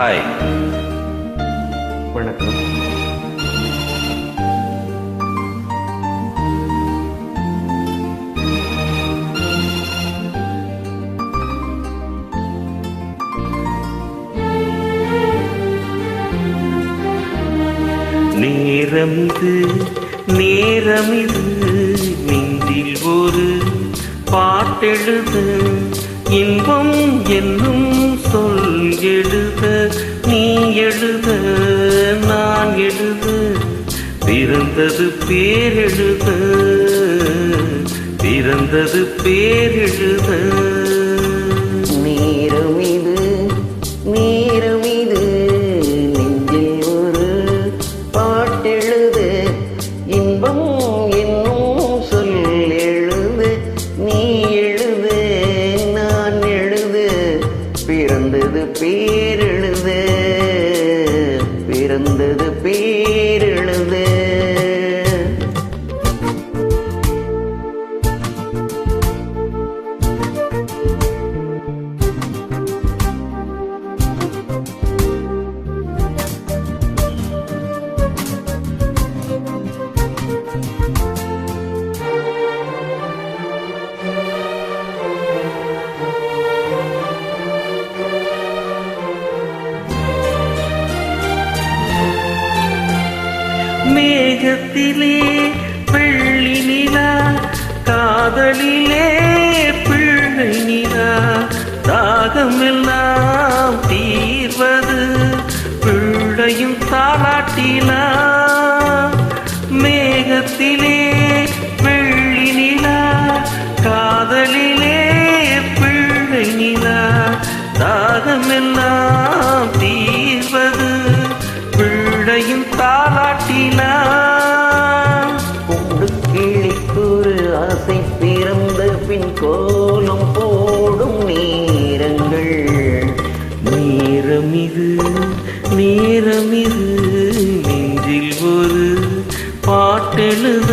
Hi. வணக்கம். நேரமிது நேரமிது நெஞ்சில் ஒரு பாட்டெழுத, இன்பம் என்னும் சொல் எழுத, நீ எழுத நான் எழுத, பிறந்தது பேரெழுத, பிறந்தது பேரெழுத. நேரமிது நேரமிது நெஞ்சில் ஒரு பாட்டெழுது, இன்பம் என்னும் சொல் எழுது, நீ எழுது நான் எழுது, பிறந்தது பேரெழுது, பிறந்தது பேரெழுது. மேகத்திலே வெள்ளி நிலா, காதலிலே பிள்ளை நிலா, தாகமெல்லாம் தீர்வது பிள்ளையும் தாலாட்டிலா. மேகத்திலே வெள்ளி நிலா, காதலிலே பிள்ளை நிலா, தாகமெல்லாம் தீர்வது பிள்ளையும் தாலாட்டிலா. கொண்டு கிளிக்கூறு ஆசை பிறந்த பின் கோலம் போடும் நேரங்கள். நேரமிது நேரமிது நெஞ்சில் ஒரு பாட்டெழுத.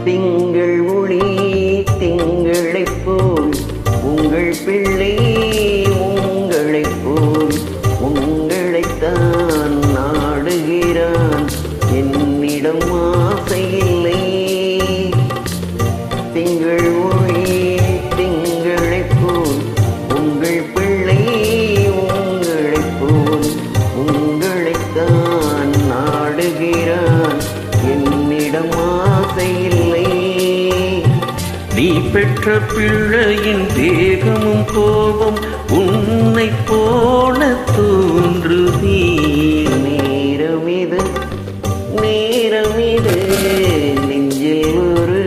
திங்கள் ஒளி திங்களைப் போல் உங்கள் பிள்ளை உங்களைப் போல் உங்களைத்தான் நாடுகிறான், என்னிடம் ஆசை இல்லை. திங்கள் ஒளி திங்களைப் போல் உங்கள் பிள்ளை உங்களைப் போல் உங்களைத்தான் நாடுகிறான், என்னிடம் ஆசை இல்லை. நீ பெற்ற பிள்ளையின் தேகமும் கோபம் உன்னை போல தோன்றுதே. நேரமிது நேரமிது நெஞ்சில் ஒரு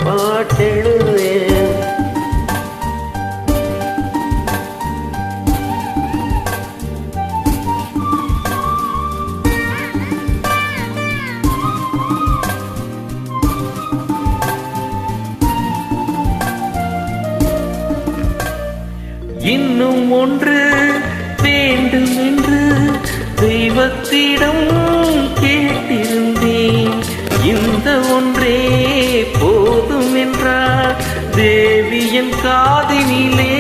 பாட்டெழுது. இன்னும் ஒன்று வேண்டும் என்று தெய்வத்திடம் கேட்டிருந்தேன், இந்த ஒன்றே போதும் என்றார் தேவியின் காதினிலே.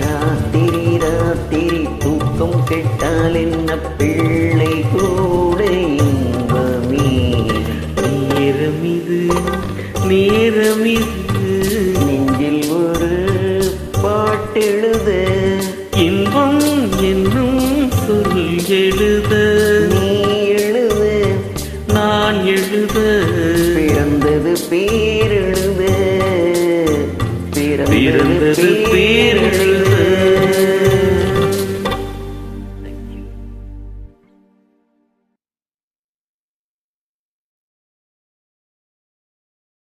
ராத்திரி ராத்திரி தூக்கம் கெட்டால் என்ன பிள்ளை கூட இன்பமே. நேரமிது நேரமிது நெஞ்சில் ஒரு பாட்டெழுது, இன்பம் என்னும் சொல் எழுத, நீ எழுது நான் எழுத, பிறந்தது பேரெழுது, பிறந்தது பேரெழுத.